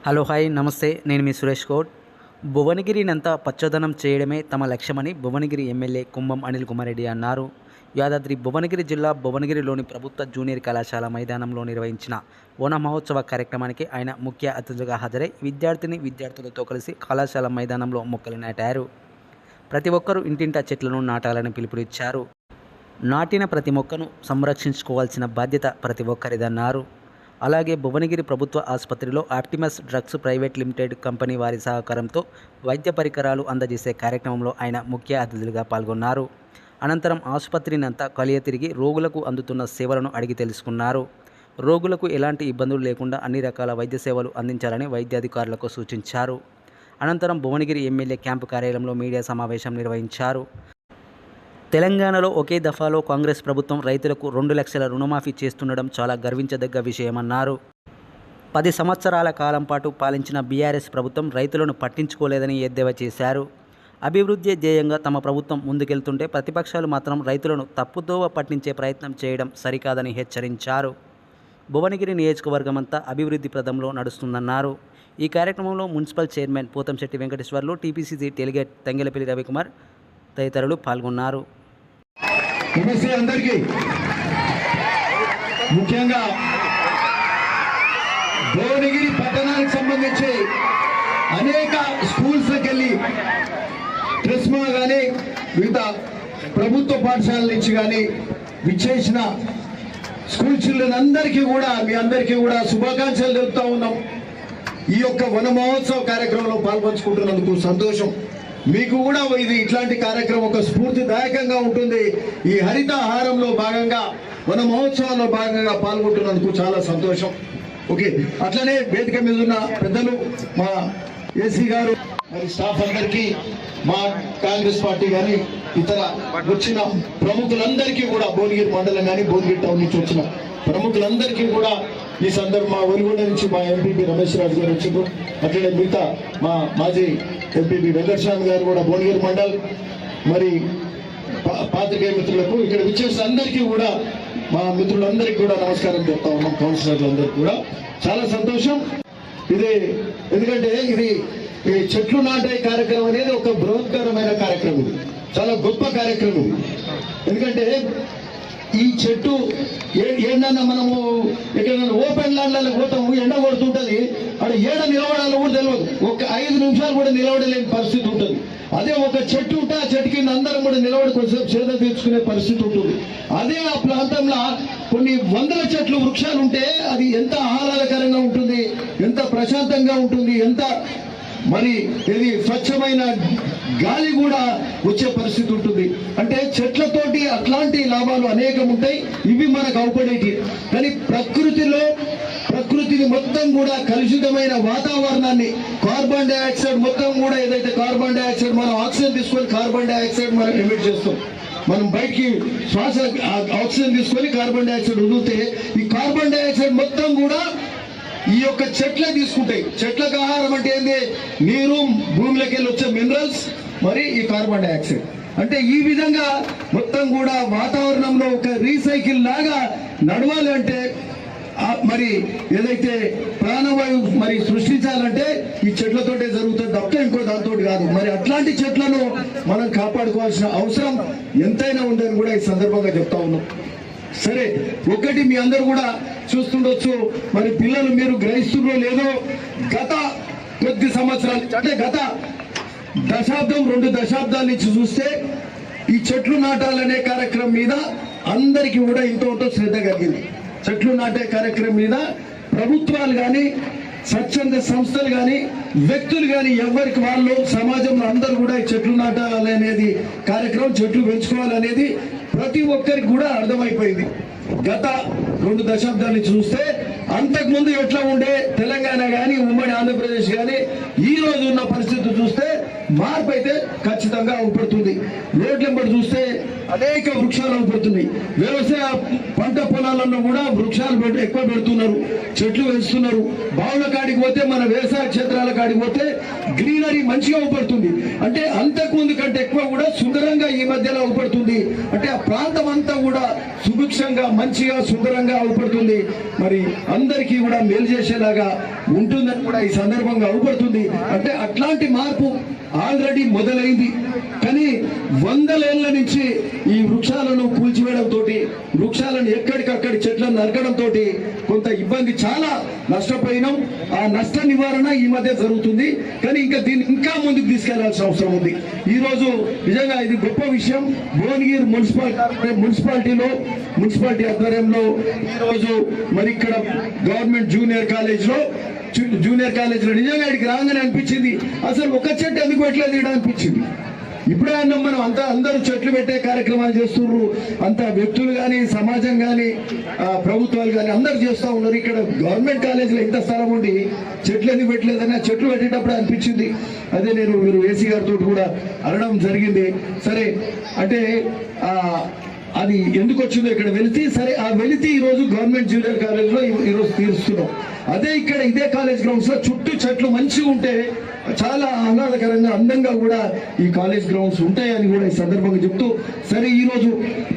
Hello hi నమస్తే, నేను మీ సురేష్ గౌడ్. భువనగిరినంతా పచ్చదనం చేయడమే తమ లక్ష్యమని భువనగిరి ఎమ్మెల్యే కుంభం అనిల్ కుమార్ రెడ్డి అన్నారు. యాదాద్రి భువనగిరి జిల్లా భువనగిరిలోని ప్రభుత్వ జూనియర్ కళాశాల మైదానంలో నిర్వహించిన ఓణ మహోత్సవ కార్యక్రమానికి ఆయన ముఖ్య అతిథిగా హాజరై విద్యార్థులతో కలిసి కళాశాల మైదానంలో మొక్కలు నాటారు. ప్రతి ఒక్కరూ ఇంటింటా చెట్లను నాటాలని పిలుపునిచ్చారు. నాటిన ప్రతి మొక్కను సంరక్షించుకోవాల్సిన బాధ్యత ప్రతి ఒక్కరిదన్నారు. అలాగే భువనగిరి ప్రభుత్వ ఆసుపత్రిలో Optimus drugs private limited company వారి సహకారంతో వైద్య పరికరాలు అందజేసే కార్యక్రమంలో ఆయన ముఖ్య అతిథులుగా పాల్గొన్నారు. అనంతరం ఆసుపత్రినంతా కలియ తిరిగి రోగులకు అందుతున్న సేవలను అడిగి తెలుసుకున్నారు. రోగులకు ఎలాంటి ఇబ్బందులు లేకుండా అన్ని రకాల వైద్య సేవలు అందించాలని వైద్యాధికారులకు సూచించారు. అనంతరం భువనగిరి ఎమ్మెల్యే క్యాంపు కార్యాలయంలో మీడియా సమావేశం నిర్వహించారు. తెలంగాణలో ఒకే దఫాలో కాంగ్రెస్ ప్రభుత్వం రైతులకు 2 లక్షల రుణమాఫీ చేస్తుండడం చాలా గర్వించదగ్గ విషయమన్నారు. 10 సంవత్సరాల కాలం పాటు పాలించిన బీఆర్ఎస్ ప్రభుత్వం రైతులను పట్టించుకోలేదని ఎద్దేవా చేశారు. అభివృద్ధి ధ్యేయంగా తమ ప్రభుత్వం ముందుకెళ్తుంటే ప్రతిపక్షాలు మాత్రం రైతులను తప్పుదోవ పట్టించే ప్రయత్నం చేయడం సరికాదని హెచ్చరించారు. భువనగిరి నియోజకవర్గమంతా అభివృద్ధి ప్రదంలో నడుస్తుందన్నారు. ఈ కార్యక్రమంలో municipal chairman Pothamsetti Venkateswarlu, TPCC delegate Thangellapalli Ravikumar తదితరులు పాల్గొన్నారు. నమస్తే అందరికీ. ముఖ్యంగా భువనగిరి పట్టణానికి సంబంధించి అనేక స్కూల్స్కి వెళ్ళి ట్రిస్మా కానీ వివిధ ప్రభుత్వ పాఠశాలల నుంచి కానీ విచ్చేసిన స్కూల్ చిల్డ్రన్ అందరికీ కూడా మీ అందరికీ కూడా శుభాకాంక్షలు తెలుపుతా ఉన్నాం. ఈ యొక్క వన మహోత్సవ కార్యక్రమంలో పాల్పంచుకుంటున్నందుకు సంతోషం. మీకు కూడా ఇది ఇట్లాంటి కార్యక్రమం ఒక స్ఫూర్తిదాయకంగా ఉంటుంది. ఈ హరితహారంలో భాగంగా వన మహోత్సవంలో భాగంగా పాల్గొంటున్నందుకు చాలా సంతోషం. ఓకే, అట్లనే వేదిక మీద ఉన్న పెద్దలు మా ఏసీ గారు, మరి స్టాఫ్ అందరికీ, మా కాంగ్రెస్ పార్టీ కానీ ఇతర వచ్చిన ప్రముఖులందరికీ కూడా, భువనగిరి మండలం కానీ భువనగిరి టౌన్ నుంచి వచ్చిన ప్రముఖులందరికీ కూడా ఈ సందర్భం మా ఒలిగొండ నుంచి మా ఎంపీపీ రమేష్ రాజు గారు వచ్చిండ్రు. అట్లనే మిగతా మా మాజీ ఎంపీపీ వెంకటస్వామి గారు కూడా భువనగిరి మండల్, మరి పాత్రికేయ మిత్రులకు, ఇక్కడ విచ్చేసిన అందరికీ కూడా, మా మిత్రులందరికీ కూడా నమస్కారం చెప్తా ఉన్నాం. కౌన్సిలర్లందరికీ కూడా చాలా సంతోషం. ఇది ఎందుకంటే ఇది ఈ చెట్లు నాటే కార్యక్రమం అనేది ఒక బృహత్తరమైన కార్యక్రమం. ఇది చాలా గొప్ప కార్యక్రమం. ఎందుకంటే ఈ చెట్టు ఏంటన్నా మనము ఎక్కడైనా ఓపెన్ ల్యాండ్లలో పోతాము, ఎండ కొడుతుంటది, అక్కడ ఏడ నిలబడాలో కూడా తెలియదు. ఒక 5 నిమిషాలు కూడా నిలబడలేని పరిస్థితి ఉంటుంది. అదే ఒక చెట్టు ఉంటే ఆ చెట్టు కింద అందరం కూడా నిలబడి కొంచెం చేద తీర్చుకునే పరిస్థితి ఉంటుంది. అదే ఆ ప్రాంతంలో కొన్ని వందల చెట్లు వృక్షాలు ఉంటే అది ఎంత ఆహ్లాదకరంగా ఉంటుంది, ఎంత ప్రశాంతంగా ఉంటుంది, ఎంత మరి ఇది స్వచ్ఛమైన గాలి కూడా వచ్చే పరిస్థితి ఉంటుంది. అంటే చెట్లతోటి అట్లాంటి లాభాలు అనేకం ఉంటాయి. ఇవి మనకు అవపడేటి. కానీ ప్రకృతిని మొత్తం కూడా కలుషితమైన వాతావరణాన్ని, కార్బన్ డైఆక్సైడ్ మొత్తం కూడా, ఏదైతే కార్బన్ డైఆక్సైడ్ మనం ఆక్సిజన్ తీసుకొని కార్బన్ డైఆక్సైడ్ మనం ఎమిట్ చేస్తాం. మనం బయటికి శ్వాస ఆక్సిజన్ తీసుకొని కార్బన్ డైఆక్సైడ్ వదిలితే ఈ కార్బన్ డైఆక్సైడ్ మొత్తం కూడా ఈ యొక్క చెట్లే తీసుకుంటాయి. చెట్లకు ఆహారం అంటే ఏంది? నీరు, భూమిలోకి వెళ్ళి వచ్చే మినరల్స్, మరి ఈ కార్బన్ డైఆక్సైడ్. అంటే ఈ విధంగా మొత్తం కూడా వాతావరణంలో ఒక రీసైకిల్ లాగా నడవాలి అంటే, మరి ఏదైతే ప్రాణవాయువు మరి సృష్టించాలంటే ఈ చెట్లతోటే జరుగుతుంది తప్ప ఇంకో దాంతో కాదు. మరి అట్లాంటి చెట్లను మనం కాపాడుకోవాల్సిన అవసరం ఎంతైనా ఉందని కూడా ఈ సందర్భంగా చెప్తా ఉన్నాం. సరే, ఒకటి మీ అందరూ కూడా చూస్తుండొచ్చు, మరి పిల్లలు మీరు గ్రహిస్తుందో లేదో, గత కొద్ది సంవత్సరాలు అంటే గత దశాబ్దం 2 దశాబ్దాల నుంచి చూస్తే ఈ చెట్లు నాటాలనే కార్యక్రమం మీద అందరికీ కూడా ఎంతో శ్రద్ధ కలిగింది. చెట్లు నాటే కార్యక్రమం మీద ప్రభుత్వాలు కానీ, స్వచ్ఛంద సంస్థలు కానీ, వ్యక్తులు కానీ, ఎవరికి వాళ్ళు సమాజంలో అందరూ కూడా ఈ చెట్లు నాటాలనేది కార్యక్రమం, చెట్లు పెంచుకోవాలనేది ప్రతి ఒక్కరికి కూడా అర్థమైపోయింది. గత 2 దశాబ్దాల నుంచి చూస్తే అంతకుముందు ఎట్లా ఉండే తెలంగాణ కానీ, ఉమ్మడి ఆంధ్రప్రదేశ్ కానీ, ఈ రోజు ఉన్న పరిస్థితి చూస్తే మార్పు అయితే ఖచ్చితంగా అవపడుతుంది. రోడ్లెంబడి చూస్తే అనేక వృక్షాలు అవపడుతున్నాయి. వ్యవసాయ పంట పొలాలలో కూడా వృక్షాలు ఎక్కువ పెడుతున్నారు, చెట్లు పెంచుతున్నారు. బావుల కాడికి పోతే, మన వ్యవసాయ క్షేత్రాల కాడికి పోతే గ్రీనరీ మంచిగా అవపడుతుంది. అంటే అంతకుముందు కంటే ఎక్కువ కూడా సుందరంగా ఈ మధ్యలో అవపడుతుంది. అంటే ఆ ప్రాంతం అంతా కూడా సుభిక్షంగా, మంచిగా, సుందరంగా అవపడుతుంది. మరి అందరికీ కూడా మేలు చేసేలాగా ఉంటుందని కూడా ఈ సందర్భంగా అవుపడుతుంది. అంటే అట్లాంటి మార్పు ఆల్రెడీ మొదలైంది. కానీ వందలేళ్ల నుంచి ఈ వృక్షాలను కూల్చివేయడంతో, వృక్షాలను ఎక్కడికక్కడి చెట్లను నరకడంతో కొంత ఇబ్బంది, చాలా నష్టపోయినాం. ఆ నష్ట నివారణ ఈ మధ్య జరుగుతుంది. కానీ ఇంకా దీన్ని ఇంకా ముందుకు తీసుకెళ్లాల్సిన అవసరం ఉంది. ఈ రోజు నిజంగా ఇది గొప్ప విషయం. భువనగిరి మున్సిపాలిటీ ఆధ్వర్యంలో ఈరోజు మరి ఇక్కడ గవర్నమెంట్ జూనియర్ కాలేజ్లో నిజంగా ఇక్కడికి రాగానే అనిపించింది, అసలు ఒక చెట్టు ఎందుకు పెట్టలేదు ఇక్కడ అనిపించింది. ఇప్పుడే అన్నాం మనం అందరూ చెట్లు పెట్టే కార్యక్రమాలు చేస్తున్నారు. అంత వ్యక్తులు కానీ, సమాజం కానీ, ప్రభుత్వాలు కానీ అందరు చేస్తూ ఉన్నారు. ఇక్కడ గవర్నమెంట్ కాలేజీలో ఇంత స్థలం ఉండి చెట్లు ఎందుకు పెట్టలేదని ఆ చెట్లు పెట్టేటప్పుడు అనిపించింది. అదే మీరు ఏసీ గారితో కూడా అనడం జరిగింది. సరే అంటే అది ఎందుకు వచ్చిందో ఇక్కడ వెలితి, సరే ఆ వెలితి ఈరోజు గవర్నమెంట్ జూనియర్ కాలేజ్లో ఈరోజు తీరుస్తున్నాం. అదే ఇక్కడ ఇదే కాలేజ్ గ్రౌండ్స్ లో చుట్టూ చెట్లు మంచిగా ఉంటే చాలా ఆహ్లాదకరంగా, అందంగా కూడా ఈ కాలేజ్ గ్రౌండ్స్ ఉంటాయని కూడా ఈ సందర్భంగా చెప్తూ, సరే ఈరోజు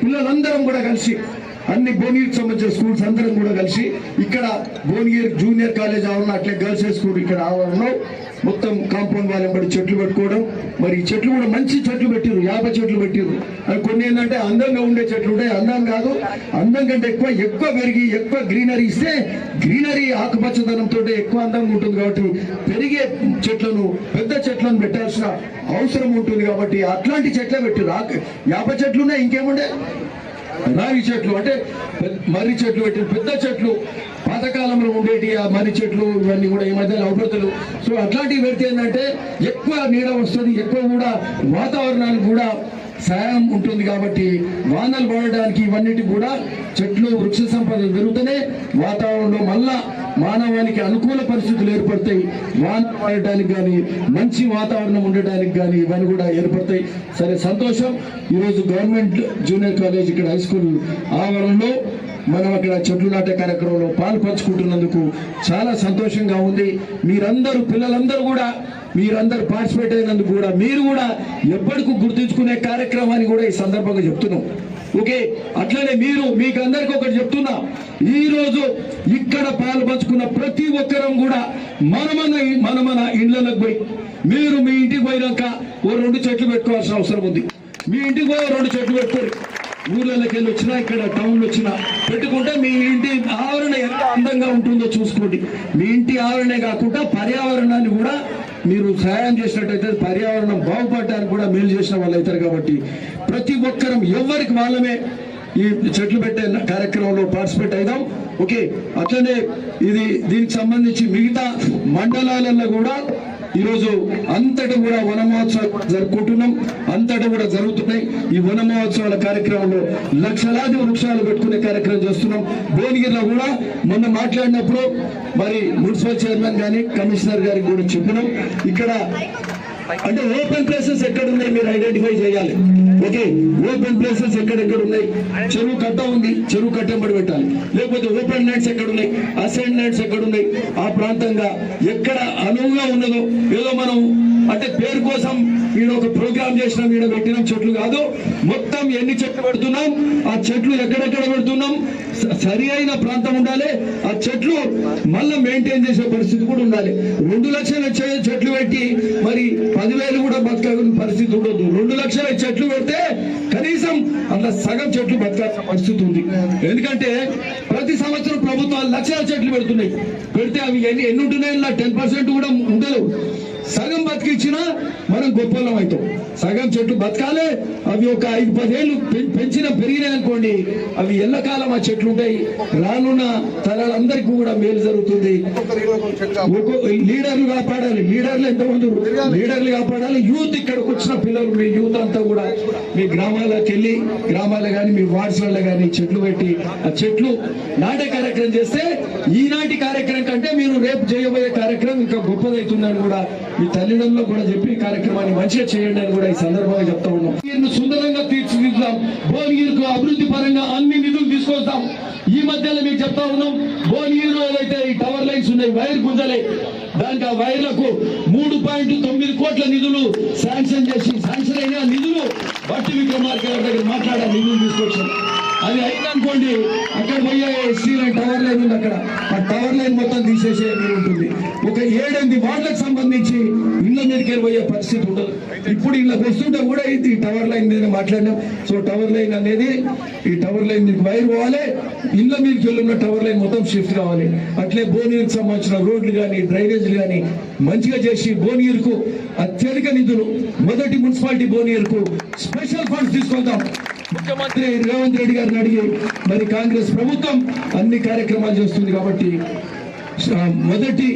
పిల్లలందరం కూడా కలిసి అన్ని భువనగిరికి సంబంధించిన స్కూల్స్ అందరం కూడా కలిసి ఇక్కడ భువనగిరి జూనియర్ కాలేజ్ ఆవరణ, అట్లే గర్ల్స్ హై స్కూల్ ఇక్కడ ఆవరణలో మొత్తం కాంపౌండ్ వాళ్ళని బట్టి చెట్లు పెట్టుకోవడం. మరి ఈ చెట్లు కూడా మంచి చెట్లు పెట్టిరు, 50 చెట్లు పెట్టిరు. అది కొన్ని ఏంటంటే అందంగా ఉండే చెట్లు ఉంటాయి, అందం కాదు, అందం కంటే ఎక్కువ పెరిగి ఎక్కువ గ్రీనరీ ఇస్తే, గ్రీనరీ ఆకుపచ్చదనంతో ఎక్కువ అందంగా ఉంటుంది. కాబట్టి పెరిగే చెట్లను, పెద్ద చెట్లను పెట్టాల్సిన అవసరం ఉంటుంది. కాబట్టి అట్లాంటి చెట్లే పెట్టిరు. 50 చెట్లు ఉన్నాయి, ఇంకేముండే రావి చెట్లు అంటే మర్రి చెట్లు పెట్టిన పెద్ద చెట్లు, పాతకాలంలో ఉండేటి ఆ మర్రి చెట్లు ఇవన్నీ కూడా ఈ మధ్యలో అవపడతలు. సో అట్లాంటివి పెడితే ఏంటంటే ఎక్కువ నీడ వస్తుంది, ఎక్కువ కూడా వాతావరణానికి కూడా సాయం ఉంటుంది. కాబట్టి వానలు పడడానికి ఇవన్నిటికి కూడా చెట్లు, వృక్ష సంపద పెరుగుతూనే వాతావరణంలో మళ్ళా మానవానికి అనుకూల పరిస్థితులు ఏర్పడతాయి. వానలు పడటానికి కానీ, మంచి వాతావరణం ఉండటానికి కానీ ఇవన్నీ కూడా ఏర్పడతాయి. సరే సంతోషం. ఈరోజు గవర్నమెంట్ జూనియర్ కాలేజ్ ఇక్కడ హై స్కూల్ ఆవరణలో మనం అక్కడ చెట్లు నాటే కార్యక్రమంలో పాల్పంచుకుంటున్నందుకు చాలా సంతోషంగా ఉంది. మీరందరూ, పిల్లలందరూ కూడా మీరందరూ పార్టిసిపేట్ అయినందుకు కూడా మీరు కూడా ఎప్పటికీ గుర్తుంచుకునే కార్యక్రమాన్ని కూడా ఈ సందర్భంగా చెప్తున్నాం. ఓకే, అట్లనే మీకు అందరికి ఒకటి చెప్తున్నా, ఈ రోజు ఇక్కడ పాల్పంచుకున్న ప్రతి ఒక్కరం కూడా మన ఇండ్లకు పోయి, మీరు మీ ఇంటికి పోయినాక ఓ 2 చెట్లు పెట్టుకోవాల్సిన అవసరం ఉంది. మీ ఇంటికి పోయి 2 చెట్లు పెట్టుకోరు. ఊర్లలోకి వెళ్ళి వచ్చినా, ఇక్కడ టౌన్లో వచ్చినా పెట్టుకుంటే మీ ఇంటి ఆవరణ ఎంత అందంగా ఉంటుందో చూసుకోండి. మీ ఇంటి ఆవరణే కాకుండా పర్యావరణాన్ని కూడా మీరు సహాయం చేసినట్టయితే పర్యావరణం బాగుపడటానికి కూడా మేలు చేసిన వాళ్ళు అవుతారు. కాబట్టి ప్రతి ఒక్కరం ఎవరికి వాళ్ళమే ఈ చెట్లు పెట్టే కార్యక్రమంలో పార్టిసిపేట్ అయిదాం. ఓకే, అట్లనే దీనికి సంబంధించి మిగతా మండలాలలో కూడా ఈరోజు అంతటా కూడా వన మహోత్సవాలు జరుపుకుంటున్నాం, అంతటా కూడా జరుగుతున్నాయి. ఈ వన మహోత్సవాల కార్యక్రమంలో లక్షలాది వృక్షాలు పెట్టుకునే కార్యక్రమం చేస్తున్నాం. భువనగిరిలో కూడా మొన్న మాట్లాడినప్పుడు మరి మున్సిపల్ చైర్మన్ కానీ, కమిషనర్ గారికి కూడా చెప్పినాం. ఇక్కడ అంటే ఓపెన్ ప్లేసెస్ ఎక్కడ ఉన్నాయి మీరు ఐడెంటిఫై చేయాలి. ఓకే, ఓపెన్ ప్లేసెస్ ఎక్కడెక్కడ ఉన్నాయి, చెరువు కట్ట ఉంది, చెరువు కట్టెంబడి పెట్టాలి. లేకపోతే ఓపెన్ ల్యాండ్స్ ఎక్కడ ఉన్నాయి, అసైన్ ల్యాండ్స్ ఎక్కడ ఉన్నాయి, ఆ ప్రాంతంగా ఎక్కడ అనువుగా ఉన్నదో, ఏదో మనం అంటే పేరు కోసం ఈడ ఒక ప్రోగ్రామ్ చేసినాం, ఈడ పెట్టినాం చెట్లు కాదు, మొత్తం ఎన్ని చెట్లు పెడుతున్నాం, ఆ చెట్లు ఎక్కడెక్కడ పెడుతున్నాం, సరి అయిన ప్రాంతం ఉండాలి. ఆ చెట్లు మళ్ళీ మెయింటైన్ చేసే పరిస్థితి కూడా ఉండాలి. 2 లక్షల చెట్లు పెట్టి మరి 10,000 కూడా బతకాల్సిన పరిస్థితి ఉండదు. 2 లక్షల చెట్లు పెడితే కనీసం అందులో సగం చెట్లు బతకాల్సిన పరిస్థితి ఉంది. ఎందుకంటే ప్రతి సంవత్సరం ప్రభుత్వాలు లక్షల చెట్లు పెడితే అవి ఎన్ని ఉంటున్నాయి, 10% కూడా ఉండదు. సగం బతికిచ్చినా మనం గొప్పలం అవుతాం. సగం చెట్లు బతకాలే. అవి ఒక 5-10 ఏళ్ళు పెరిగినాయి అనుకోండి, అవి ఎల్లకాలం ఆ చెట్లు ఉంటాయి. రానున్న తరాలందరికీ కూడా మేలు జరుగుతుంది. లీడర్లు కాపాడాలి. లీడర్లు ఎంతమంది లీడర్లు కాపాడాలి. యూత్ ఇక్కడికి వచ్చిన పిల్లలు, మీ యూత్ అంతా కూడా మీ గ్రామాలకు వెళ్ళి, గ్రామాలు కానీ మీ వార్డ్స్లలో కానీ చెట్లు పెట్టి ఆ చెట్లు నాటే కార్యక్రమం చేస్తే ఈనాటి కార్యక్రమం కంటే మీరు రేపు చేయబోయే కార్యక్రమం ఇంకా గొప్పదవుతుందని కూడా మీ తల్లిదండ్రులు కూడా చెప్పి కార్యక్రమాన్ని మంచిగా చేయండి అని కూడా ఈ సందర్భంగా చెప్తా ఉన్నాం. సుందరంగా తీర్చిదిద్దాం. భువనగిరికి అభివృద్ధి పరంగా అన్ని నిధులు తీసుకొస్తాం. ఈ మధ్యలో మీకు చెప్తా ఉన్నాం, భువనగిరిలో ఏదైతే ఈ టవర్ లైన్స్ ఉన్నాయి, వైర్ గుంజలే, దానికి ఆ వైర్లకు 3.9 కోట్ల నిధులు శాంక్షన్ అయిన నిధులు బట్టి విక్రమార్క గారి దగ్గర మాట్లాడాలి. నిధులు తీసుకొచ్చాం. అది అయిందనుకోండి అక్కడ పోయే ఎస్టీ లైన్ టవర్ లైన్ ఉంది, అక్కడ ఆ టవర్ లైన్ మొత్తం తీసేసే ఉంటుంది. ఒక 7-8 వార్డులకు సంబంధించి ఇళ్ళ మీదకి పోయే పరిస్థితి ఉండదు. ఇప్పుడు ఇళ్ళకి వస్తుంటే కూడా ఇది టవర్ లైన్ మీద మాట్లాడినాం. సో టవర్ లైన్ అనేది ఈ టవర్ లైన్ మీకు వైర్ పోవాలి, ఇళ్ళ మీదకి వెళ్ళున్న టవర్ లైన్ మొత్తం షిఫ్ట్ కావాలి. అట్లే భువనగిరికి సంబంధించిన రోడ్లు కానీ డ్రైనేజీలు కానీ మంచిగా చేసి భువనగిరికి అత్యధిక నిధులు, మొదటి మున్సిపాలిటీ భువనగిరికి స్పెషల్ ఫండ్స్ తీసుకుందాం. ముఖ్యమంత్రి రేవంత్ రెడ్డి గారిని అడిగి మరి కాంగ్రెస్ ప్రభుత్వం అన్ని కార్యక్రమాలు చేస్తుంది కాబట్టి మొదటి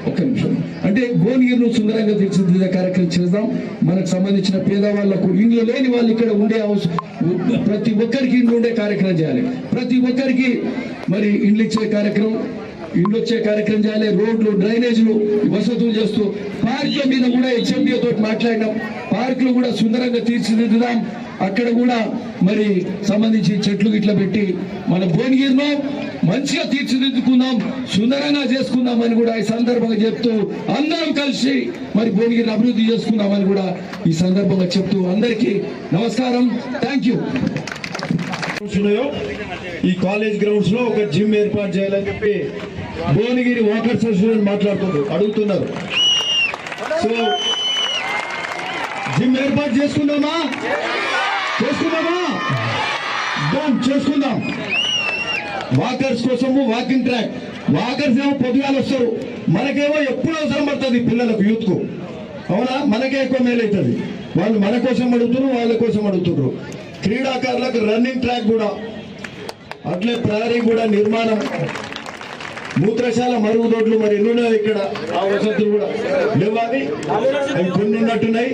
ఒక నిమిషం అంటే భువనగిరిను సుందరంగా తీర్చిదిద్దే కార్యక్రమం చేద్దాం. మనకు సంబంధించిన పేదవాళ్లకు ఇండ్లు లేని వాళ్ళు ఇక్కడ ఉండే అవసరం, ప్రతి ఒక్కరికి ఇండ్లు ఉండే కార్యక్రమం చేయాలి. ప్రతి ఒక్కరికి మరి ఇండ్లు ఇచ్చే కార్యక్రమం, ఇండ్లు వచ్చే కార్యక్రమం చేయాలి. రోడ్లు డ్రైనేజీలు వసతులు చేస్తూ పార్కుల మీద కూడా హెచ్ఎండిఓ తోటి మాట్లాడినాం. పార్కులు కూడా సుందరంగా తీర్చిదిద్దుదాం. అక్కడ కూడా మరి సంబంధించి చెట్లు గిట్ల పెట్టి మన భువనగిరిలో మంచిగా తీర్చిదిద్దుకుందాం, సుందరంగా చేసుకుందామని కూడా ఈ సందర్భంగా చెప్తూ అందరం కలిసి మరి భువనగిరిని అభివృద్ధి చేసుకుందామని కూడా ఈ సందర్భంగా చెప్తూ అందరికీ నమస్కారం. Thank you. ఈ కాలేజ్ గ్రౌండ్స్ లో ఒక జిమ్ ఏర్పాటు చేయాలని చెప్పి భువనగిరి వాకర్స్ అసోసియేషన్ అడుగుతున్నారు. సో జిమ్ ఏర్పాటు చేసుకుందామా చేసుకుందాం. వాకర్స్ కోసము వాకింగ్ ట్రాక్, వాకర్స్ ఏమో పొద్దుగాలు వస్తారు, మనకేమో ఎప్పుడు అవసరం పడుతుంది పిల్లలకు, యూత్ కు. అవునా, మనకే ఎక్కువ మేలవుతుంది. వాళ్ళు మన కోసం అడుగుతున్నారు, వాళ్ళ కోసం అడుగుతున్నారు. క్రీడాకారులకు రన్నింగ్ ట్రాక్ కూడా, అట్లే ప్రహరీ కూడా నిర్మాణం, మూత్రశాల, మరుగుదొడ్లు మరి ఎన్నున్నాయి ఇక్కడ. ఆ వసతులు కూడా లేవాలి, అవి కొన్ని ఉన్నట్టున్నాయి.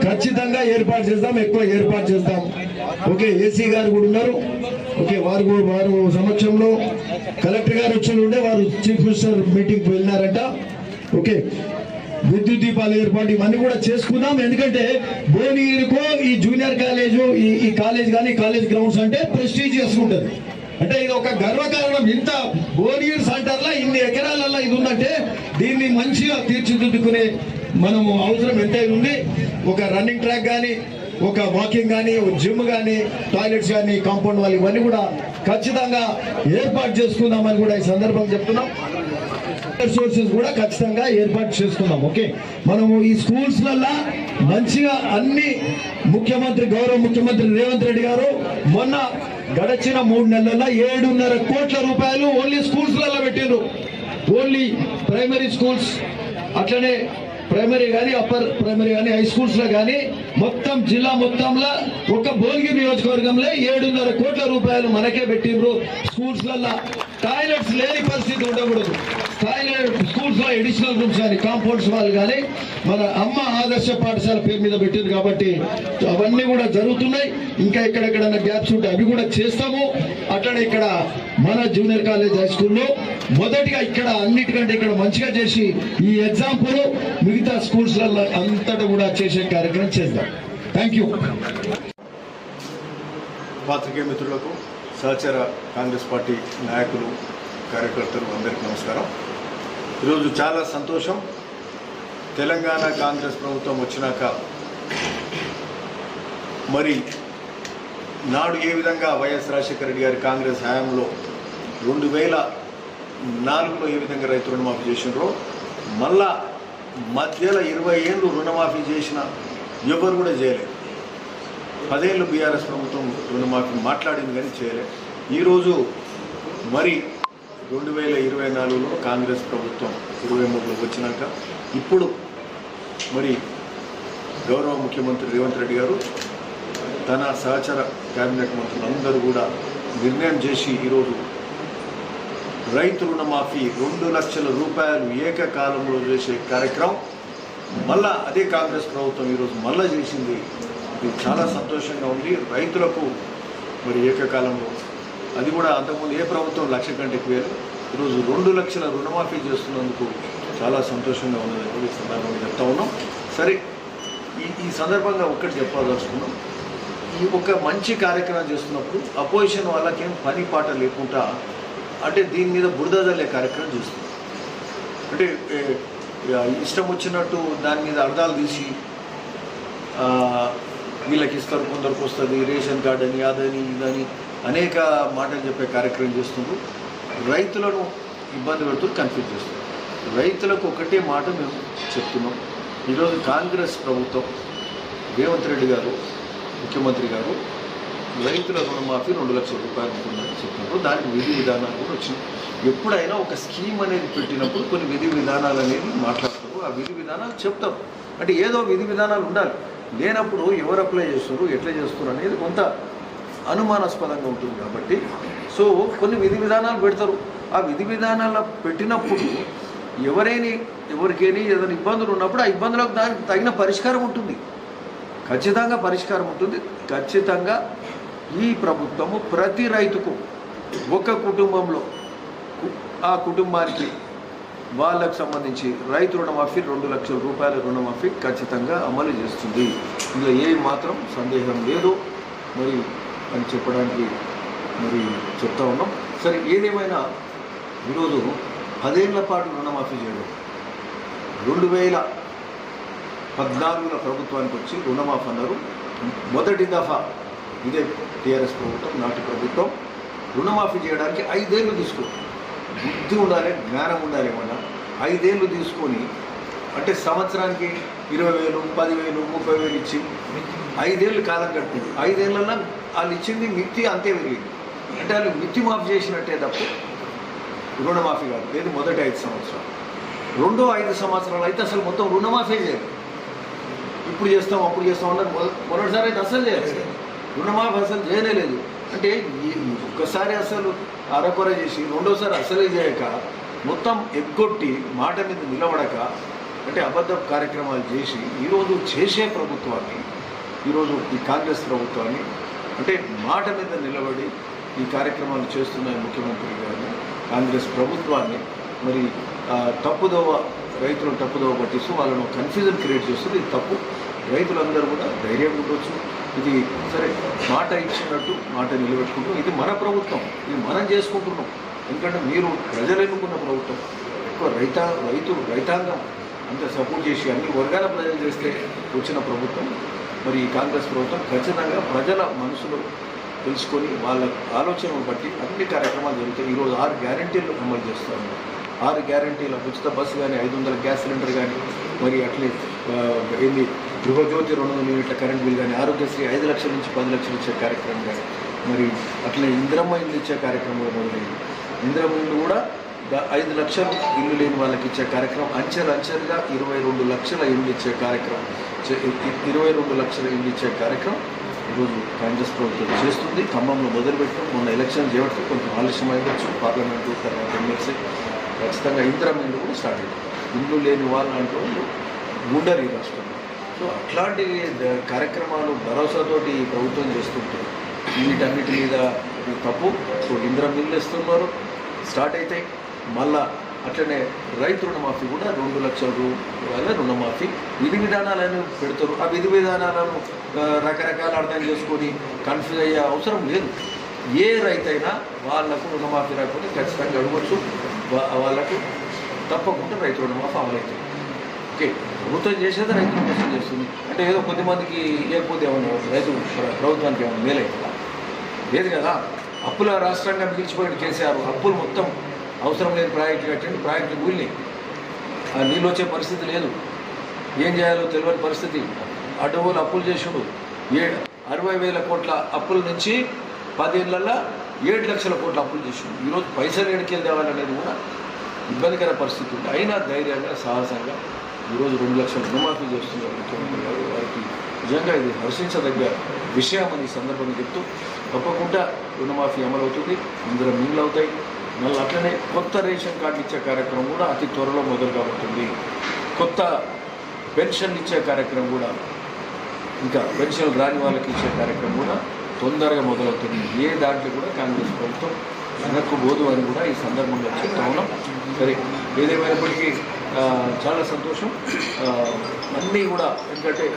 ఖచ్చితంగా ఏర్పాటు చేద్దాం, ఎక్కువ ఏర్పాటు చేద్దాం. ఓకే, ఏసీ గారు కూడా ఉన్నారు. ఓకే, వారు సమక్షంలో కలెక్టర్ గారు వచ్చి ఉండే, వారు చీఫ్ మినిస్టర్ మీటింగ్ వెళ్ళినారంట. ఓకే, విద్యుత్ దీపాలు ఏర్పాటు ఇవన్నీ కూడా చేసుకుందాం. ఎందుకంటే భువనగిరికో ఈ జూనియర్ కాలేజు, ఈ కాలేజ్ కానీ కాలేజ్ గ్రౌండ్స్ అంటే ప్రెస్టీజియస్ ఉంటుంది. అంటే ఇది ఒక గర్వకారణం. ఇంత భువనగిరి సెంటర్లో ఇన్ని ఎకరాలలో ఇది ఉందంటే దీన్ని మంచిగా తీర్చిదిద్దుకునే మనము అవసరం ఎంతైనా ఉంది. ఒక రన్నింగ్ ట్రాక్ కానీ, ఒక వాకింగ్ కానీ, జిమ్ కానీ, టాయిలెట్స్ కానీ, కాంపౌండ్ వాళ్ళు ఇవన్నీ కూడా ఖచ్చితంగా ఏర్పాటు చేసుకుందామని కూడా ఈ సందర్భంగా చెప్తున్నాం. సోర్సెస్ కూడా ఖచ్చితంగా ఏర్పాటు చేసుకుందాం. ఓకే, మనము ఈ స్కూల్స్లల్లో మంచిగా అన్ని గౌరవ ముఖ్యమంత్రి రేవంత్ రెడ్డి గారు మొన్న గడచిన 3 నెలల్లో 7.5 కోట్ల రూపాయలు ఓన్లీ స్కూల్స్లలో పెట్టిండ్రు. ఓన్లీ ప్రైమరీ స్కూల్స్, అట్లనే ప్రైమరీ కానీ, అప్పర్ ప్రైమరీ కానీ, హై స్కూల్స్ లో కానీ మొత్తం జిల్లా మొత్తంలో ఒక భువనగిరి నియోజకవర్గంలో 7.5 కోట్ల రూపాయలు మనకే పెట్టిండ్రు. స్కూల్స్లలో టాయిలెట్స్ లేని పరిస్థితి ఉండకూడదు. స్కూల్స్ లో అడిషనల్ రూమ్స్ కానీ, కాంపౌండ్స్ వాళ్ళు కానీ మన అమ్మ ఆదర్శ పాఠశాల పేరు మీద పెట్టింది కాబట్టి అవన్నీ కూడా జరుగుతున్నాయి. ఇంకా ఎక్కడెక్కడైనా గ్యాప్స్ ఉంటే అవి కూడా చేస్తాము. అట్లనే ఇక్కడ మన జూనియర్ కాలేజ్ హై స్కూల్లో మొదటిగా ఇక్కడ అన్నిటికంటే ఇక్కడ మంచిగా చేసి ఈ ఎగ్జాంపుల్ మిగతా స్కూల్స్లలో అంతటా కూడా చేసే కార్యక్రమం చేద్దాం. Thank you. పాత్రికేయ మిత్రులకు, సహచర కాంగ్రెస్ పార్టీ నాయకులు, కార్యకర్తలు అందరికీ నమస్కారం. ఈరోజు చాలా సంతోషం. తెలంగాణ కాంగ్రెస్ ప్రభుత్వం వచ్చినాక మరి నాడు ఏ విధంగా వైఎస్ రాజశేఖర రెడ్డి గారి కాంగ్రెస్ హయాంలో 2004లో ఏ విధంగా రైతు రుణమాఫీ చేసినారో మళ్ళా మధ్యలో 20 ఏళ్ళు రుణమాఫీ చేసిన ఎవరు కూడా చేయలేదు. 10 ఏళ్ళు బీఆర్ఎస్ ప్రభుత్వం రుణమాఫీ మాట్లాడింది కానీ చేయలేదు. ఈరోజు మరి 2024లో కాంగ్రెస్ ప్రభుత్వం 23లో వచ్చినాక ఇప్పుడు మరి గౌరవ ముఖ్యమంత్రి రేవంత్ రెడ్డి గారు తన సహచర కేబినెట్ మంత్రులందరూ కూడా నిర్ణయం చేసి ఈరోజు రైతు రుణమాఫీ 2 లక్షల రూపాయలు ఏకకాలంలో చేసే కార్యక్రమం మళ్ళా అదే కాంగ్రెస్ ప్రభుత్వం ఈరోజు మళ్ళా చేసింది. ఇది చాలా సంతోషంగా ఉంది. రైతులకు మరి ఏకకాలంలో, అది కూడా అంతకుముందు ఏ ప్రభుత్వం 1 లక్ష కంటే ఎక్కువ, ఈరోజు 2 లక్షల రుణమాఫీ చేస్తున్నందుకు చాలా సంతోషంగా ఉన్నది కూడా ఈ సందర్భంగా చెప్తా ఉన్నాం. సరే, ఈ సందర్భంగా ఒక్కటి చెప్పదలుచుకున్నాం. ఈ ఒక మంచి కార్యక్రమం చేస్తున్నప్పుడు అపోజిషన్ వాళ్ళకేం పని పాట లేకుండా అంటే దీని మీద బురద జల్లే కార్యక్రమం చేస్తుంది. అంటే ఇష్టం వచ్చినట్టు దాని మీద అర్థాలు తీసి వీళ్ళకి ఇస్తారు, కొందరికి వస్తుంది, రేషన్ కార్డు అని, అదని ఇదని అనేక మాటలు చెప్పే కార్యక్రమం చేస్తున్నారు. రైతులను ఇబ్బంది పెడుతూ కన్ఫ్యూజ్ చేస్తున్నారు. రైతులకు ఒకటే మాట మేము చెప్తున్నాం. ఈరోజు కాంగ్రెస్ ప్రభుత్వం రేవంత్ రెడ్డి గారు ముఖ్యమంత్రి గారు రైతుల రుణమాఫీ 2 లక్షల రూపాయలు ఉంటుందని చెప్తున్నారు. దానికి విధి విధానాలు కూడా వచ్చినాయి. ఎప్పుడైనా ఒక స్కీమ్ అనేది పెట్టినప్పుడు కొన్ని విధి విధానాలు అనేది మాట్లాడతారు. ఆ విధి విధానాలు చెప్తారు. అంటే ఏదో విధి విధానాలు ఉండాలి. లేనప్పుడు ఎవరు అప్లై చేస్తారు, ఎట్లా చేస్తారు అనేది కొంత అనుమానాస్పదంగా ఉంటుంది. కాబట్టి సో కొన్ని విధి విధానాలు పెడతారు. ఆ విధి విధానాలు పెట్టినప్పుడు ఎవరికైనా ఏదైనా ఇబ్బందులు ఉన్నప్పుడు ఆ ఇబ్బందులకు దానికి తగిన పరిష్కారం ఉంటుంది. ఖచ్చితంగా పరిష్కారం ఉంటుంది. ఖచ్చితంగా ఈ ప్రభుత్వము ప్రతి రైతుకు ఒక కుటుంబంలో ఆ కుటుంబానికి వాళ్ళకు సంబంధించి రైతు రుణమాఫీ 2 లక్షల రూపాయల రుణమాఫీ ఖచ్చితంగా అమలు చేస్తుంది. ఇందులో ఏ మాత్రం సందేహం లేదు మరి అని చెప్పడానికి మరి చెప్తా ఉన్నాం. సరే, ఏదేమైనా ఈరోజు 10 ఏళ్ల పాటు రుణమాఫీ చేయడం 2014లో ప్రభుత్వానికి వచ్చి రుణమాఫీ అన్నారు. మొదటి దఫా ఇదే టీఆర్ఎస్ ప్రభుత్వం, నాటి ప్రభుత్వం రుణమాఫీ చేయడానికి 5 ఏళ్ళు తీసుకుంది. బుద్ధి ఉండాలి, జ్ఞానం ఉండాలి. ఏమన్నా 5 ఏళ్ళు తీసుకొని అంటే సంవత్సరానికి 20,000, 10,000, 30,000 ఇచ్చి 5 ఏళ్ళు కాలం గడిపింది. 5 ఏళ్ళల్లో వాళ్ళు ఇచ్చింది మిత్తి అంతే పెరిగింది. అంటే వాళ్ళు మిత్తి మాఫీ చేసినట్టే తప్ప రుణమాఫీ కాదు. లేదు, మొదటి 5 సంవత్సరాలు. రెండో 5 సంవత్సరాలు అయితే అసలు మొత్తం రుణమాఫీ చేయాలి. ఇప్పుడు చేస్తాం అప్పుడు చేస్తాం అన్నారు. మొదటిసారి అయితే అసలు చేయలేదు, రుణమాఫీ అసలు చేయలేదు. అంటే ఒక్కసారి అసలు అరకొర చేసి రెండోసారి అసలే చేయక మొత్తం ఎగ్గొట్టి మాట మీద నిలబడక అంటే అబద్ధ కార్యక్రమాలు చేసి ఈరోజు చేసే ప్రభుత్వాన్ని, ఈరోజు ఈ కాంగ్రెస్ ప్రభుత్వాన్ని అంటే మాట మీద నిలబడి ఈ కార్యక్రమాలు చేస్తున్న ముఖ్యమంత్రి గారిని, కాంగ్రెస్ ప్రభుత్వాన్ని మరి రైతులను తప్పుదోవ పట్టిస్తూ వాళ్ళను కన్ఫ్యూజన్ క్రియేట్ చేస్తుంది. ఇది తప్పు. రైతులందరూ కూడా ధైర్యంగా ఉండొచ్చు. ఇది సరే, మాట ఇచ్చినట్టు మాట నిలబెట్టుకుంటూ ఇది మన ప్రభుత్వం, ఇది మనం చేసుకుంటున్నాం. ఎందుకంటే మీరు ప్రజలు ఎన్నుకున్న ప్రభుత్వం. ఎక్కువ రైతాంగం అంత సపోర్ట్ చేసి అన్ని వర్గాల ప్రజలు చేస్తే వచ్చిన ప్రభుత్వం. మరి ఈ కాంగ్రెస్ ప్రభుత్వం ఖచ్చితంగా ప్రజల మనసులో తెలుసుకొని వాళ్ళ ఆలోచనను బట్టి అన్ని కార్యక్రమాలు జరుగుతాయి. ఈరోజు 6 గ్యారెంటీలు అమలు చేస్తారు. 6 గ్యారెంటీల ఉచిత బస్సు కానీ, 500 గ్యాస్ సిలిండర్ కానీ, మరి అట్లే గృహజ్యోతి 200 యూనిట్ల కరెంట్ బిల్ కానీ, ఆరోగ్యశ్రీ 5 లక్షల నుంచి 10 లక్షలు ఇచ్చే కార్యక్రమం కానీ, మరి అట్లే ఇందిరమ్మ ఇల్లు ఇచ్చే కార్యక్రమం మొదలైంది. ఇందిరమ్మ ఇల్లు కూడా 5 లక్షలు ఇల్లు లేని వాళ్ళకి ఇచ్చే కార్యక్రమం, అంచెలుగా 22 లక్షల ఇల్లు ఇచ్చే కార్యక్రమం, 22 లక్షల ఇల్లు ఇచ్చే కార్యక్రమం ఈరోజు కాంగ్రెస్ ప్రభుత్వం చేస్తుంది. ఖమ్మంలో మొదలుపెట్టాం. మొన్న ఎలక్షన్ చేయబట్టి కొంచెం ఆలస్యం అయ్యవచ్చు. పార్లమెంటు తర్వాత ఎమ్మెల్సీ ఖచ్చితంగా ఇందిరమ్మ ఇల్లు కూడా స్టార్ట్ అయింది. ఇల్లు లేని వాళ్ళు అంటూ ఉండరు ఈ రాష్ట్రంలో. సో అట్లాంటి కార్యక్రమాలు భరోసాతోటి ఈ ప్రభుత్వం చేస్తుంటే వీటన్నిటి మీద తప్పు. సో ఇందిరమ్మ ఇల్లు ఇస్తున్నారు, స్టార్ట్ అవుతాయి. మళ్ళా అట్లనే రైతు రుణమాఫీ కూడా 2 లక్షల రూపాయల రుణమాఫీ. విధి విధానాలను పెడతారు. ఆ విధి విధానాలను రకరకాల అర్థం చేసుకొని కన్ఫ్యూజ్ అయ్యే అవసరం లేదు. ఏ రైతైనా వాళ్లకు రుణమాఫీ రాకపోతే ఖచ్చితంగా అడగవచ్చు. వాళ్ళకు తప్పకుండా రైతు రుణమాఫీ అమలవుతుంది. ఓకే, ప్రభుత్వం చేసేది రైతులు మోసం చేస్తుంది. అంటే ఏదో కొద్దిమందికి లేకపోతే ఏమన్నా ప్రభుత్వానికి ఏమైనా మేలైతుందా? లేదు కదా. అప్పుల రాష్ట్రంగా మిగిల్చిపోయిన కేసీఆర్ అప్పులు మొత్తం అవసరం లేని ప్రాజెక్టులు కట్టండి, ప్రాజెక్టులు కూలినాయి. ఆ నీళ్ళు వచ్చే పరిస్థితి లేదు. ఏం చేయాలో తెలియని పరిస్థితి. అడ్డగోలు అప్పులు చేసుడు. 60,000 కోట్ల అప్పుల నుంచి 10 ఏళ్లలో 7 లక్షల కోట్ల అప్పులు చేసిండు. ఈరోజు పైసలు ఎడికెళ్ళి తేవాలనేది కూడా ఇబ్బందికర పరిస్థితి ఉంది. అయినా ధైర్యంగా సాహసంగా ఈరోజు 2 లక్షల రుణమాఫీ చేస్తున్నారు ముఖ్యమంత్రి గారు. వారికి నిజంగా ఇది హర్షించదగ్గ విషయం అని ఈ సందర్భంగా చెప్తూ తప్పకుండా రుణమాఫీ అమలవుతుంది. ఇందులో మిగిలి అవుతాయి. మళ్ళీ అట్లనే కొత్త రేషన్ కార్డు ఇచ్చే కార్యక్రమం కూడా అతి త్వరలో మొదలు కాబోతుంది. కొత్త పెన్షన్లు ఇచ్చే కార్యక్రమం కూడా, ఇంకా పెన్షన్లు రాని వాళ్ళకి ఇచ్చే కార్యక్రమం కూడా తొందరగా మొదలవుతుంది. ఏ దాంట్లో కూడా కాంగ్రెస్ ప్రభుత్వం వెనక్కు పోదు అని కూడా ఈ సందర్భంగా చెప్తా ఉన్నాం. సరే, ఏదేమైనప్పటికీ చాలా సంతోషం. అన్నీ కూడా ఎందుకంటే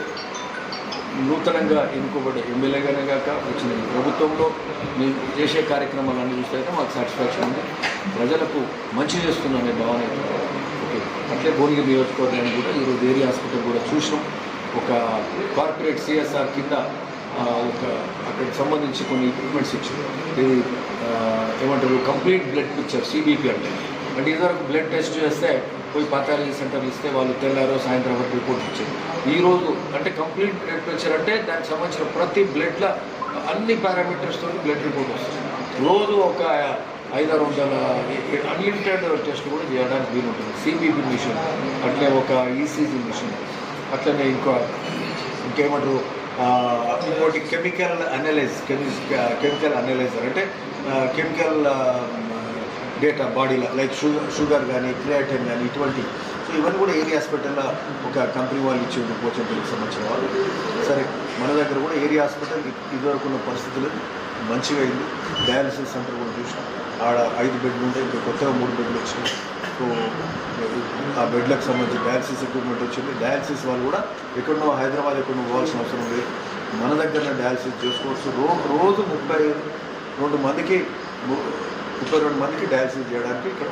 నూతనంగా ఎన్నుకోబడే ఎమ్మెల్యేగానే కాక వచ్చిన ప్రభుత్వంలో మేము చేసే కార్యక్రమాలన్నీ చూస్తే మాకు సాటిస్ఫాక్షన్ ఉంది. ప్రజలకు మంచి చేస్తున్నామనే భావన. ఓకే, అట్లే భువనగిరి నియోజకవర్గాన్ని కూడా ఈరోజు ఏరియా హాస్పిటల్ కూడా చూసినాం. ఒక కార్పొరేట్ CSR కింద ఒక అక్కడికి సంబంధించి కొన్ని ఎక్విప్మెంట్స్ ఇచ్చారు. ఇది ఏమంటారు కంప్లీట్ బ్లడ్ పిక్చర్ సిబిపి అంటే ఇదివరకు బ్లడ్ టెస్ట్ చేస్తే పోయి పాథాలజీ సెంటర్లు ఇస్తే వాళ్ళు తెల్లారో సాయంత్రం వరకు రిపోర్ట్ ఇచ్చారు. ఈరోజు అంటే కంప్లీట్ బ్లడ్ పిక్చర్ అంటే దానికి సంబంధించిన ప్రతి బ్లడ్లో అన్ని పారామీటర్స్ తోటి బ్లడ్ రిపోర్ట్ వస్తుంది. రోజు ఒక 500 అన్లిమిటెడ్ టెస్ట్ కూడా చేయడానికి వీలుంటుంది. సిబిపి మిషన్, అట్లే ఒక ఈసీజీ మిషన్, అట్లనే ఇంకేమంటారు ఇంకోటి కెమికల్ అనలైజర్ అంటే కెమికల్ డేటా బాడీలో లైక్ షుగర్ కానీ క్రియాటిన్ కానీ ఇటువంటి. సో ఇవన్నీ కూడా ఏరియా హాస్పిటల్లో ఒక కంపెనీ వాళ్ళు ఇచ్చేది పోచంపల్లికి సంబంధించిన వాళ్ళు. సరే మన దగ్గర కూడా ఏరియా హాస్పిటల్ ఇదివరకు ఉన్న పరిస్థితులు మంచిగా అయింది. డయాలసిస్ సెంటర్ కూడా చూసినాం. ఆడ 5 బెడ్లు ఉంటాయి, ఇంకా కొత్తగా 3 బెడ్లు వచ్చినాయి. సో ఆ బెడ్లకు సంబంధించి డయాలసిస్ ఎక్విప్మెంట్ వచ్చింది. డయాలసిస్ వాళ్ళు కూడా ఎక్కడో హైదరాబాద్ ఎక్కడో పోవాల్సిన అవసరం లేదు, మన దగ్గరనే డయాలసిస్ చేసుకోవచ్చు. రోజు 32 మందికి డయాలసిస్ చేయడానికి ఇక్కడ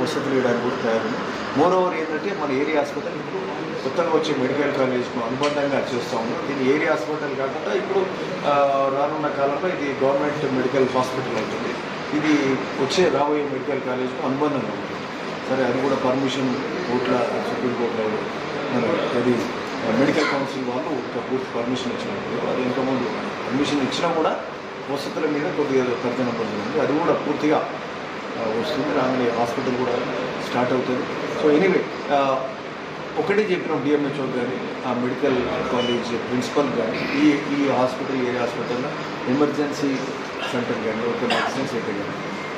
వసతులు వేయడానికి కూడా తయారుంది. మోరోవర్ ఏంటంటే మన ఏరియా హాస్పిటల్ ఇప్పుడు కొత్తగా వచ్చే మెడికల్ కాలేజ్కు అనుబంధంగా చేస్తూ ఉన్నాం. దీన్ని ఏరియా హాస్పిటల్ కాకుండా ఇప్పుడు రానున్న కాలంలో ఇది గవర్నమెంట్ మెడికల్ హాస్పిటల్ అవుతుంది. ఇది రాబోయే మెడికల్ కాలేజ్కు అనుబంధంగా ఉంటుంది. సరే అది కూడా పర్మిషన్ కోర్టుల సుప్రీంకోర్టులో అది మెడికల్ కౌన్సిల్ వాళ్ళు ఒక పూర్తి పర్మిషన్ ఇచ్చినప్పుడు అది ఇంతకుముందు పర్మిషన్ ఇచ్చినా కూడా వసతుల మీద కొద్దిగా తర్జన పడుతుంది. అది కూడా పూర్తిగా వస్తుంది. రాగానే హాస్పిటల్ కూడా స్టార్ట్ అవుతుంది. సో ఎనీవే ఒకటే చెప్పినాం డిఎంహెచ్ఓ కానీ ఆ మెడికల్ కాలేజ్ ప్రిన్సిపల్ కానీ ఈ హాస్పిటల్ ఏరియా హాస్పిటల్లో ఎమర్జెన్సీ సెంటర్ కానీ ఒక మెడిసిన్స్ అయితే కానీ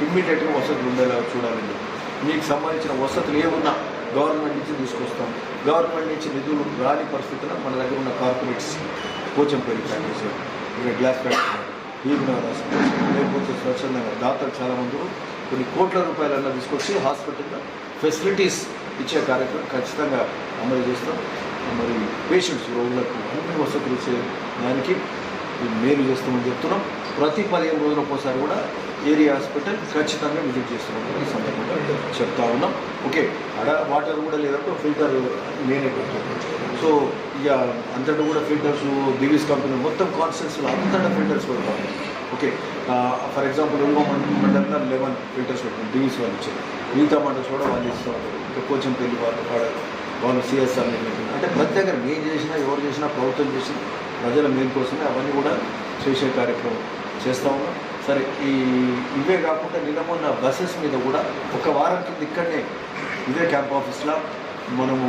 ఇమ్మీడియట్గా వసతులు ఉండేలా చూడాలండి. మీకు సంబంధించిన వసతులు ఏమున్నా గవర్నమెంట్ నుంచి తీసుకొస్తాం. గవర్నమెంట్ నుంచి నిధులు రాని పరిస్థితుల్లో మన దగ్గర ఉన్న కార్పొరేట్స్ పోచంపల్లి ఫ్యాక్టరీస్, ఇంకా గ్లాస్ ఫ్యాక్టరీ, భీమనగర్ హాస్పిటల్, లేకపోతే స్వచ్ఛందంగా దాతలు చాలామంది కొన్ని కోట్ల రూపాయలన్నా తీసుకొచ్చి హాస్పిటల్లో ఫెసిలిటీస్ ఇచ్చే కార్యక్రమం ఖచ్చితంగా అమలు చేస్తాం. మరి పేషెంట్స్ రోగులకు అన్ని వసతులు ఇచ్చే దానికి మేలు చేస్తామని చెప్తున్నాం. ప్రతి 15 రోజుల ఒకసారి కూడా ఏరియా హాస్పిటల్ ఖచ్చితంగా విజిట్ చేస్తున్నాం ఈ సందర్భంగా చెప్తా ఉన్నాం. ఓకే, అక్కడ వాటర్ కూడా లేదంటే ఫిల్టర్ నేనే పెడతాను. సో ఇక అంతటా కూడా ఫిల్టర్స్ దివీస్ కంపెనీ మొత్తం కాన్స్టెన్సీలో అంతటా ఫిల్టర్స్ పెడతాం. ఓకే, ఫర్ ఎగ్జాంపుల్ ఇంకో మండలంలో 11 ఫిల్టర్స్ పెట్టాం దివీస్ వాళ్ళు ఇచ్చారు. మిగతా మండల్స్ కూడా వాళ్ళు ఇస్తూ ఉంటారు. ఇంకా పోచంపల్లి వాళ్ళు సిఎస్ఆర్ అంటే ప్రతి దగ్గర మేము చేసినా ఎవరు చేసినా ప్రభుత్వం చేసినా ప్రజల మేలు కోసమే అవన్నీ కూడా చేసే కార్యక్రమం చేస్తూ ఉన్నాం. సరే ఇవే కాకుండా నిన్న బస్సెస్ మీద కూడా ఒక వారం కింద ఇక్కడనే ఇదే క్యాంప్ ఆఫీస్లో మనము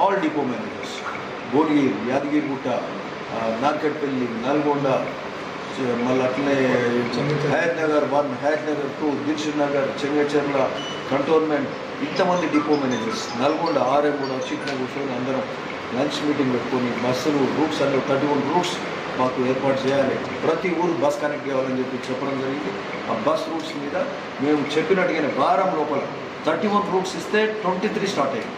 all depot managers Bhuvanagiri, Yadagirigutta, Narketpally, Nalgonda, మళ్ళీ అట్లనే హయత్ నగర్ 1, హయత్ నగర్ 2, దిల్షుక్ నగర్, చెంగచెర్ల, కంటోన్మెంట్ ఇంతమంది డిపో మేనేజర్స్ నల్గొండ కూడా చీట్న కూర్చొని అందరం లంచ్ మీటింగ్ పెట్టుకొని బస్సులు రూట్స్ అన్ని 31 రూట్స్ మాకు ఏర్పాటు చేయాలి. ప్రతి ఊరు బస్ కనెక్ట్ చేయాలని చెప్పడం జరిగింది. ఆ బస్ రూట్స్ మీద మేము చెప్పినట్టుగానే వారం లోపల 31 రూట్స్ ఇస్తే 23 స్టార్ట్ అయ్యింది,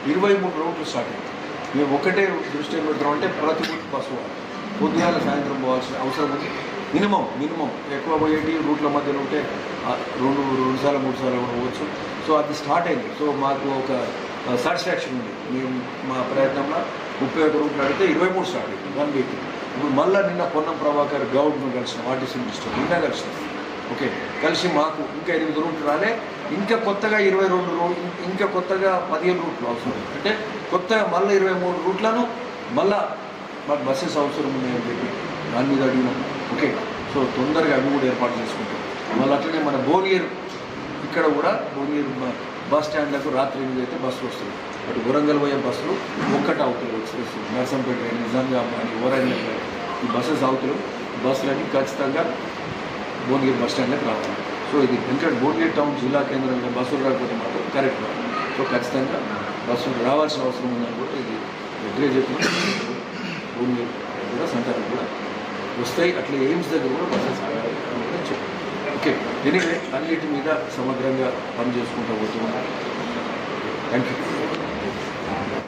23 రూట్లు స్టార్ట్ అయ్యింది. మేము ఒకటే దృష్టి పెడతాం అంటే ప్రతి ఊరికి బస్సు పొద్దుగాల సాయంత్రం పోవాల్సిన అవసరం ఉంది. మినిమం ఎక్కువ పోయేటి రూట్ల మధ్యలో ఉంటే 2 సార్లు 3 సార్లు పోవచ్చు. సో అది స్టార్ట్ అయింది. సో మాకు ఒక సాటిస్ఫాక్షన్ ఉంది. మేము మా ప్రయత్నంలో 31 రూట్లు అడిగితే 23 స్టార్ట్ అయింది 1 వీక్. ఇప్పుడు మళ్ళీ నిన్న పొన్నం ప్రభాకర్ గౌడ్ను కలిసిన ఆర్టీసీ మినిస్టర్ నిన్న కలిసిన. ఓకే, కలిసి మాకు ఇంకా 8 రూట్లు రాలే, ఇంకా కొత్తగా 22 రూట్లు, ఇంకా కొత్తగా 15 రూట్లు అవసరం. అంటే కొత్తగా మళ్ళీ 23 రూట్లను మళ్ళీ మాకు బస్సెస్ అవసరం ఉన్నాయని చెప్పి దాని మీద అడిగినాం. ఓకే, సో తొందరగా అవి కూడా ఏర్పాటు చేసుకుంటాం. మళ్ళీ అట్లనే మన భువనగిరి ఇక్కడ కూడా భువనగిరి బస్ స్టాండ్లకు రాత్రి 8 అయితే బస్సులు వస్తుంది. అటు వరంగల్ పోయే బస్సులు ఒక్కటి అవుతాయి ఎక్స్ప్రెస్, నర్సంపేట కానీ నిజాంగాబాద్ కానీ ఓరాయిల్ ఈ బస్సెస్ అవుతారు. బస్సులన్నీ ఖచ్చితంగా భువనగిరి బస్ స్టాండ్లకు రావాలి. సో ఇది ఎందుకంటే భువనగిరి టౌన్ జిల్లా కేంద్రంగా బస్సులు రాకపోతే మాత్రం కరెక్ట్ రావాలి. సో ఖచ్చితంగా బస్సులు రావాల్సిన అవసరం ఉందని కూడా ఇది గట్టిగా చెప్పిన భువనగిరి కూడా సెంటర్ కూడా వస్తాయి. అట్లా ఎయిమ్స్ దగ్గర కూడా బస్సెస్ రావాలి అని కూడా చెప్పారు. ఓకే, ఎనీవే అన్నిటి మీద సమగ్రంగా పని చేసుకుంటూ పోతున్నాం. Thank you.